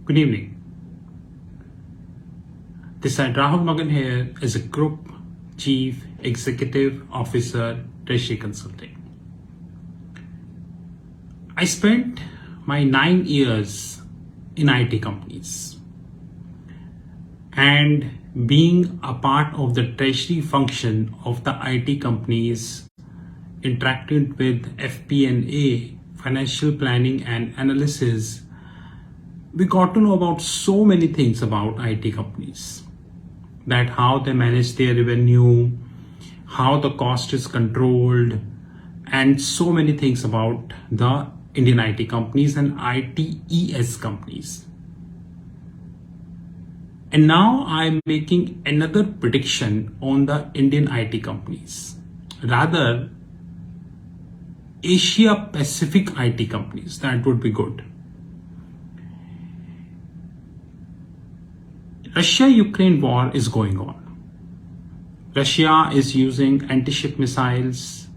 Good evening. This is Rahul Magan here as a Group Chief Executive Officer, Treasury Consulting. I spent my 9 years in IT companies, and being a part of the treasury function of the IT companies, interacting with FP&A, financial planning and analysis, we got to know about so many things about IT companies, that how they manage their revenue, how the cost is controlled, and so many things about the Indian IT companies and ITES companies. And now I'm making another prediction on the Indian IT companies, rather Asia Pacific IT companies. That would be good. Russia-Ukraine war is going on. Russia is using anti-ship missiles.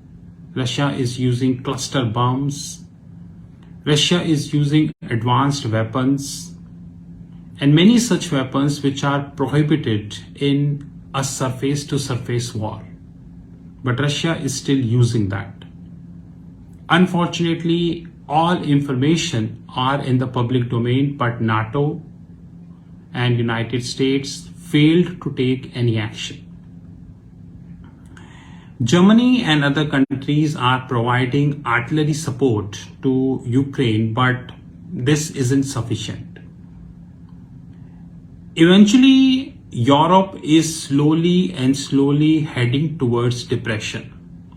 Russia is using cluster bombs. Russia is using advanced weapons and many such weapons which are prohibited in a surface-to-surface war. But Russia is still using that. Unfortunately, all information are in the public domain, but NATO and United States failed to take any action. Germany and other countries are providing artillery support to Ukraine, but this isn't sufficient. Eventually, Europe is slowly heading towards depression.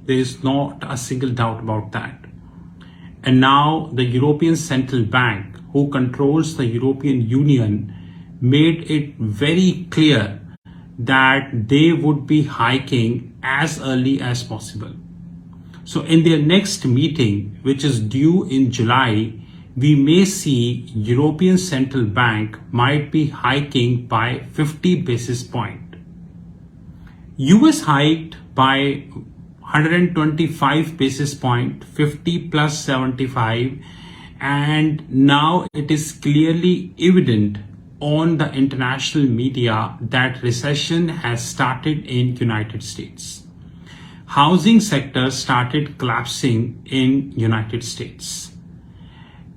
There is not a single doubt about that. And now the European Central Bank, who controls the European Union, made it very clear that they would be hiking as early as possible. So in their next meeting, which is due in July, we may see European Central Bank might be hiking by 50 basis point. US hiked by 125 basis point, 50 plus 75, and now it is clearly evident on the international media that recession has started in United States. Housing sector started collapsing in United States.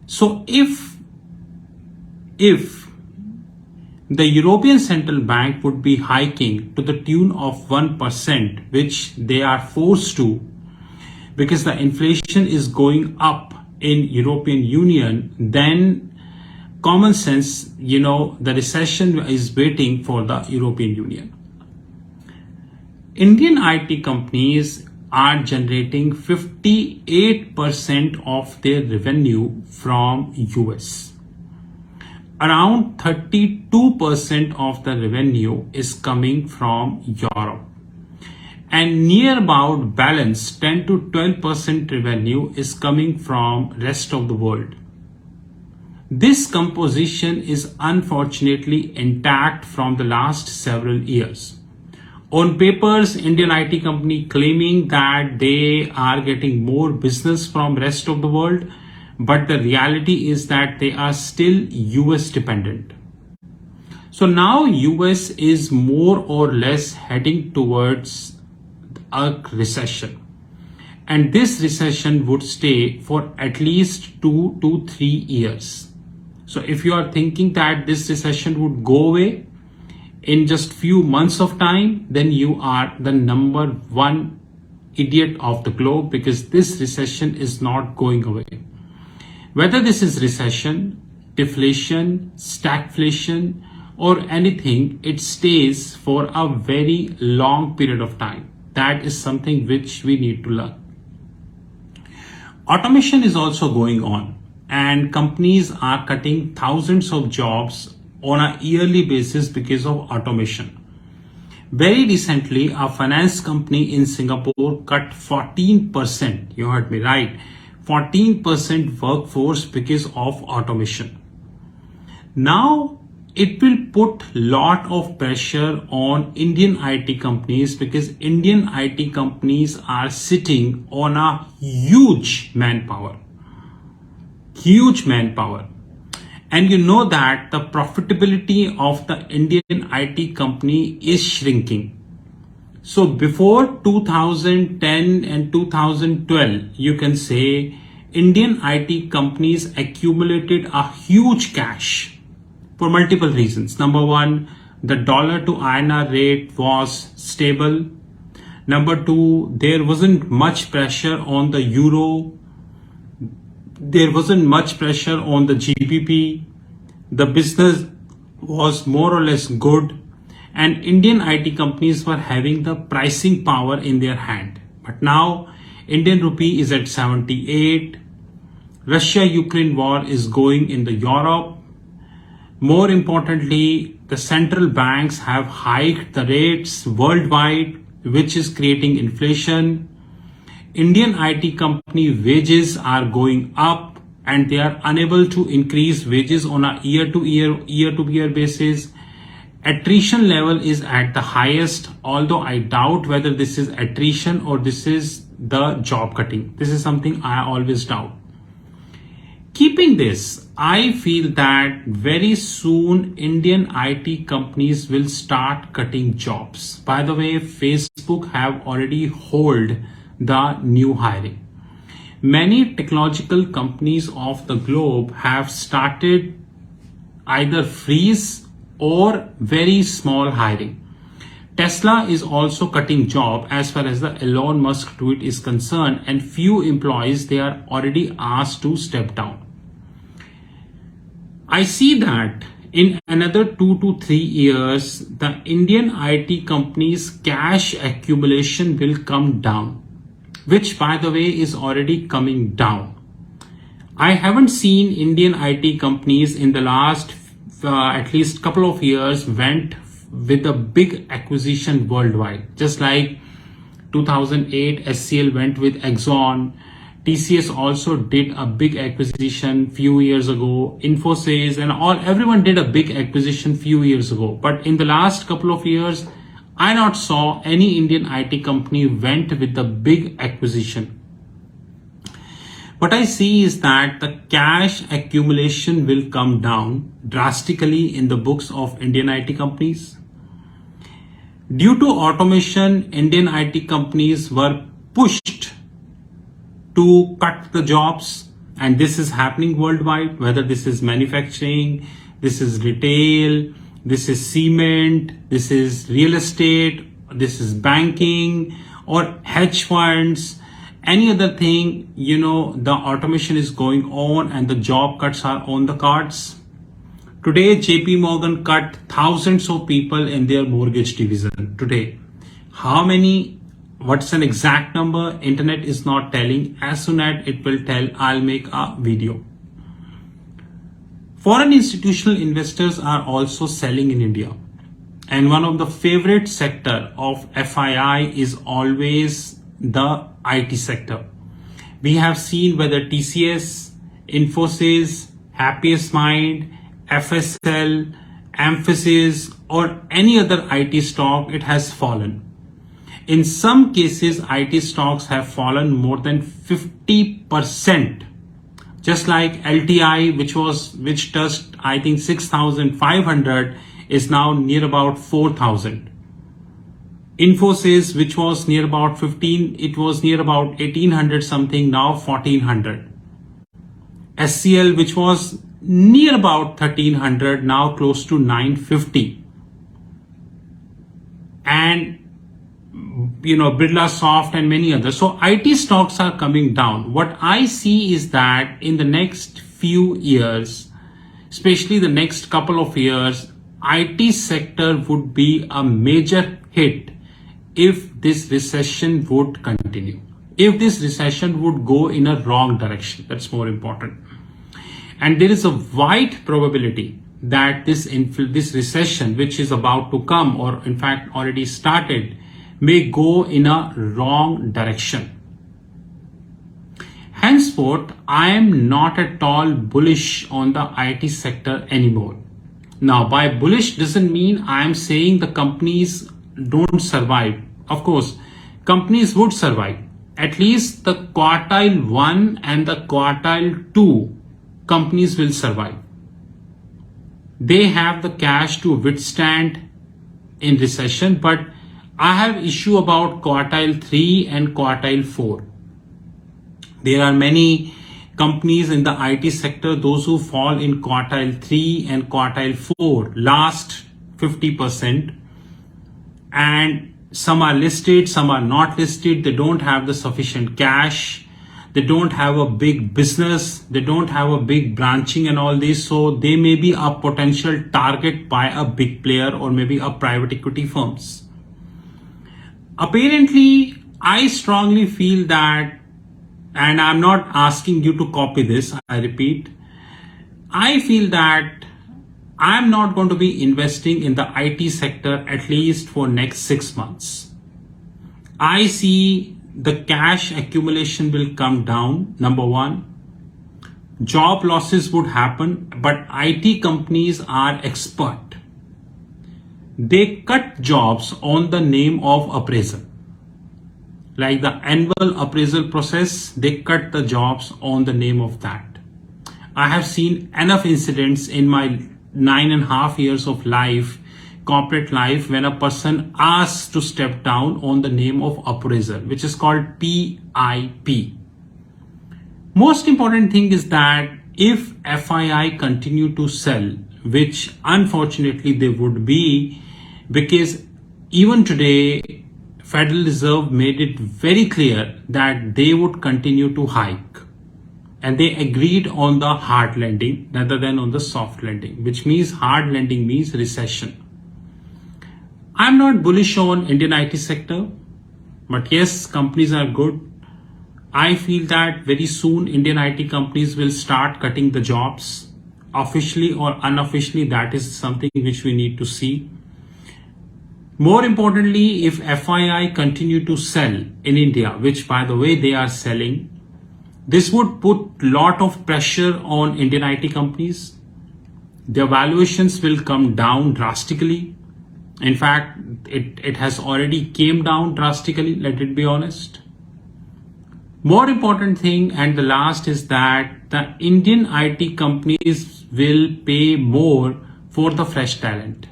So if the European Central Bank would be hiking to the tune of 1%, which they are forced to, because the inflation is going up in European Union, then common sense, the recession is waiting for the European Union. Indian IT companies are generating 58% of their revenue from US. Around 32% of the revenue is coming from Europe. And near about balance, 10 to 12% revenue is coming from rest of the world. This composition is unfortunately intact from the last several years. On papers, Indian IT company claiming that they are getting more business from rest of the world, but the reality is that they are still US dependent. So now US is more or less heading towards a recession. And this recession would stay for at least 2 to 3 years. So if you are thinking that this recession would go away in just few months of time, then you are the number one idiot of the globe, because this recession is not going away. Whether this is recession, deflation, stagflation, or anything, it stays for a very long period of time. That is something which we need to learn. Automation is also going on, and companies are cutting thousands of jobs on a yearly basis because of automation. Very recently, a finance company in Singapore cut 14%, you heard me right, 14% workforce because of automation. Now, it will put lot of pressure on Indian IT companies, because Indian IT companies are sitting on a huge manpower. And you know that the profitability of the Indian IT company is shrinking. So before 2010 and 2012, you can say Indian IT companies accumulated a huge cash for multiple reasons. Number one, the dollar to INR rate was stable. Number two, there wasn't much pressure on the euro. There wasn't much pressure on the GBP. The business was more or less good, and Indian IT companies were having the pricing power in their hand. But now Indian rupee is at 78. Russia-Ukraine war is going in the Europe. More importantly, the central banks have hiked the rates worldwide, which is creating inflation. Indian IT company wages are going up and they are unable to increase wages on a year-to-year basis. Attrition level is at the highest, although I doubt whether this is attrition or this is the job cutting. This is something I always doubt. Keeping this, I feel that very soon Indian IT companies will start cutting jobs. By the way, Facebook have already hold the new hiring. Many technological companies of the globe have started either freeze or very small hiring. Tesla is also cutting job as far as the Elon Musk tweet is concerned, and few employees they are already asked to step down. I see that in another 2 to 3 years, the Indian IT companies' cash accumulation will come down, which by the way is already coming down. I haven't seen Indian IT companies in the last at least couple of years went with a big acquisition worldwide. Just like 2008, SCL went with Exxon. TCS also did a big acquisition few years ago. Infosys and everyone did a big acquisition few years ago. But in the last couple of years, I not saw any Indian IT company went with the big acquisition. What I see is that the cash accumulation will come down drastically in the books of Indian IT companies. Due to automation, Indian IT companies were pushed to cut the jobs, and this is happening worldwide, whether this is manufacturing, this is retail, this is cement, this is real estate, this is banking or hedge funds, any other thing, the automation is going on and the job cuts are on the cards. Today, JP Morgan cut thousands of people in their mortgage division. Today, how many, what's an exact number? Internet is not telling. As soon as it will tell, I'll make a video. Foreign institutional investors are also selling in India. And one of the favorite sector of FII is always the IT sector. We have seen whether TCS, Infosys, Happiest Mind, FSL, Emphasis or any other IT stock, it has fallen. In some cases, IT stocks have fallen more than 50%. Just like LTI, which touched, I think 6,500, is now near about 4,000. Infosys, which was near about 15, it was near about 1,800 something, now 1,400. SCL, which was near about 1,300, now close to 950. And Birla Soft and many others. So IT stocks are coming down. What I see is that in the next few years, especially the next couple of years, IT sector would be a major hit if this recession would continue. If this recession would go in a wrong direction, that's more important. And there is a wide probability that this recession, which is about to come or in fact already started, may go in a wrong direction. Henceforth, I am not at all bullish on the IT sector anymore. Now, by bullish doesn't mean I am saying the companies don't survive. Of course, companies would survive. At least the quartile 1 and the quartile 2 companies will survive. They have the cash to withstand in recession, but I have issue about quartile 3 and quartile 4. There are many companies in the IT sector, those who fall in quartile 3 and quartile 4, last 50%, and some are listed, some are not listed. They don't have the sufficient cash, they don't have a big business, they don't have a big branching and all this, so they may be a potential target by a big player or maybe a private equity firms. Apparently, I strongly feel that, and I'm not asking you to copy this, I repeat, I feel that I'm not going to be investing in the IT sector at least for next 6 months. I see the cash accumulation will come down, number one. Job losses would happen, but IT companies are expert. They cut jobs on the name of appraisal. Like the annual appraisal process, they cut the jobs on the name of that. I have seen enough incidents in my 9.5 years of life, corporate life, when a person asks to step down on the name of appraisal, which is called PIP. Most important thing is that if FII continue to sell, which unfortunately they would be, because even today Federal Reserve made it very clear that they would continue to hike. And they agreed on the hard lending rather than on the soft lending, which means hard lending means recession. I'm not bullish on Indian IT sector, but yes, companies are good. I feel that very soon Indian IT companies will start cutting the jobs, officially or unofficially. That is something which we need to see. More importantly, if FII continue to sell in India, which by the way they are selling, this would put lot of pressure on Indian IT companies. Their valuations will come down drastically. In fact, it has already came down drastically, let it be honest. More important thing, and the last, is that the Indian IT companies will pay more for the fresh talent.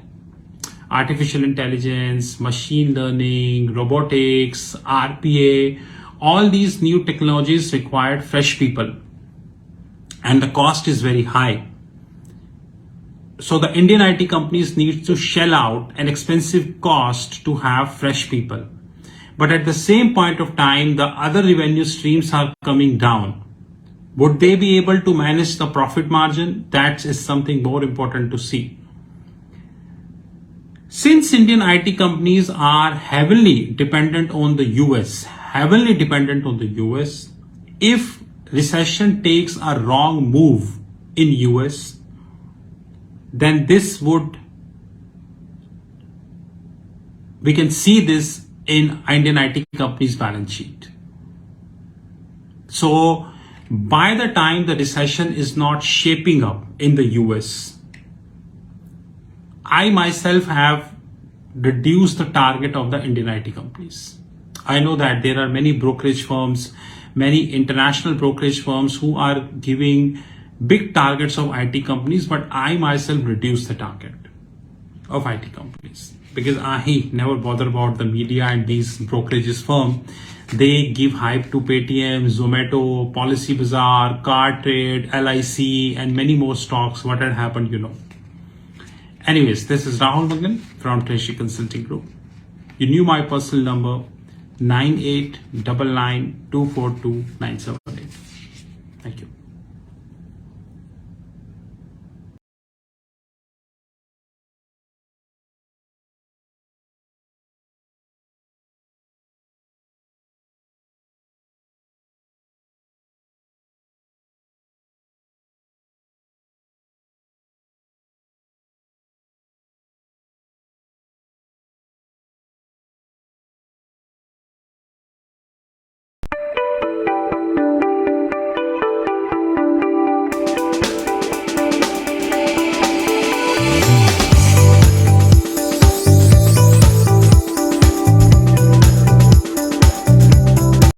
Artificial intelligence, machine learning, robotics, RPA, all these new technologies required fresh people, and the cost is very high. So the Indian IT companies need to shell out an expensive cost to have fresh people. But at the same point of time, the other revenue streams are coming down. Would they be able to manage the profit margin? That is something more important to see. Since Indian IT companies are heavily dependent on the US, if recession takes a wrong move in US, then we can see this in Indian IT companies' balance sheet. So by the time the recession is not shaping up in the US, I myself have reduced the target of the Indian IT companies. I know that there are many brokerage firms, many international brokerage firms who are giving big targets of IT companies, but I myself reduce the target of IT companies because I never bother about the media and these brokerages firm. They give hype to Paytm, Zomato, Policy Bazaar, Car Trade, LIC, and many more stocks. What had happened, you know. Anyways, this is Rahul Magan from Treasury Consulting Group. You knew my personal number, 9899242978. Thank you.